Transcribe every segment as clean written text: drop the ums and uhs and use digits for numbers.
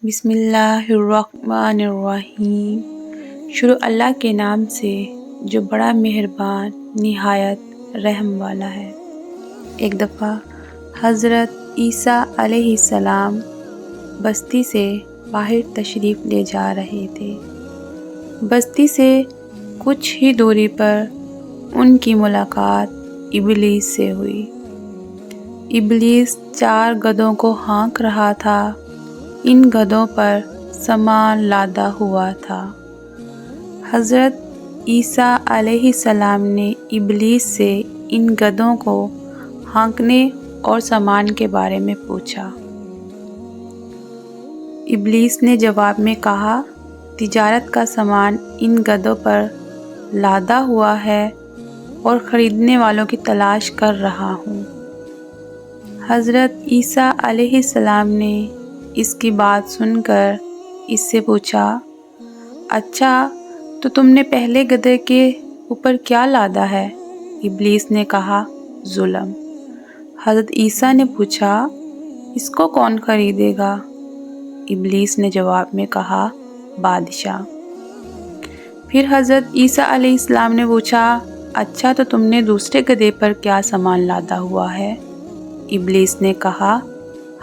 بسم اللہ الرحمن الرحیم۔ شروع اللہ کے نام سے جو بڑا مہربان نہایت رحم والا ہے۔ ایک دفعہ حضرت عیسیٰ علیہ السلام بستی سے باہر تشریف لے جا رہے تھے۔ بستی سے کچھ ہی دوری پر ان کی ملاقات ابلیس سے ہوئی۔ ابلیس 4 گدھوں کو ہانک رہا تھا۔ ان گدھوں پر سامان لادا ہوا تھا۔ حضرت عیسیٰ علیہ السلام نے ابلیس سے ان گدھوں کو ہانکنے اور سامان کے بارے میں پوچھا۔ ابلیس نے جواب میں کہا، تجارت کا سامان ان گدھوں پر لادا ہوا ہے اور خریدنے والوں کی تلاش کر رہا ہوں۔ حضرت عیسیٰ علیہ السلام نے اس کی بات سن کر اس سے پوچھا، اچھا تو تم نے پہلے گدھے کے اوپر کیا لادا ہے؟ ابلیس نے کہا، ظلم۔ حضرت عیسیٰ نے پوچھا، اس کو کون خریدے گا؟ ابلیس نے جواب میں کہا، بادشاہ۔ پھر حضرت عیسیٰ علیہ السلام نے پوچھا، اچھا تو تم نے دوسرے گدھے پر کیا سامان لادا ہوا ہے؟ ابلیس نے کہا،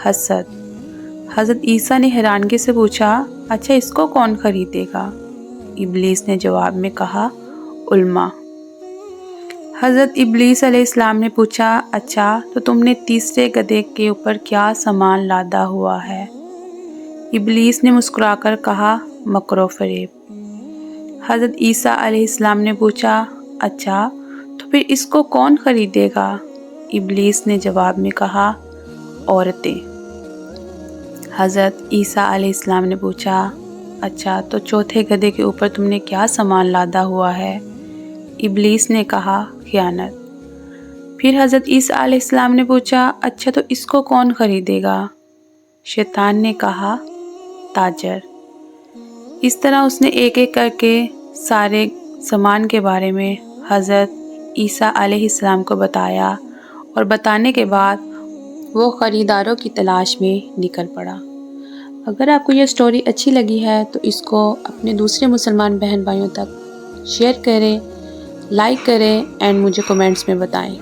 حسد۔ حضرت عیسیٰ نے حیرانگی سے پوچھا، اچھا اس کو کون خریدے گا؟ ابلیس نے جواب میں کہا، علماء۔ حضرت ابلیس علیہ السلام نے پوچھا، اچھا تو تم نے تیسرے گدھے کے اوپر کیا سامان لادا ہوا ہے؟ ابلیس نے مسکرا کر کہا، مکر و فریب۔ حضرت عیسیٰ علیہ السلام نے پوچھا، اچھا تو پھر اس کو کون خریدے گا؟ ابلیس نے جواب میں کہا، عورتیں۔ حضرت عیسیٰ علیہ السلام نے پوچھا، اچھا تو چوتھے گدھے کے اوپر تم نے کیا سامان لادا ہوا ہے؟ ابلیس نے کہا، خیانت۔ پھر حضرت عیسیٰ علیہ السلام نے پوچھا، اچھا تو اس کو کون خریدے گا؟ شیطان نے کہا، تاجر۔ اس طرح اس نے ایک ایک کر کے سارے سامان کے بارے میں حضرت عیسیٰ علیہ السلام کو بتایا، اور بتانے کے بعد وہ خریداروں کی تلاش میں نکل پڑا۔ اگر آپ کو یہ سٹوری اچھی لگی ہے تو اس کو اپنے دوسرے مسلمان بہن بھائیوں تک شیئر کریں، لائک کریں اینڈ مجھے کمنٹس میں بتائیں۔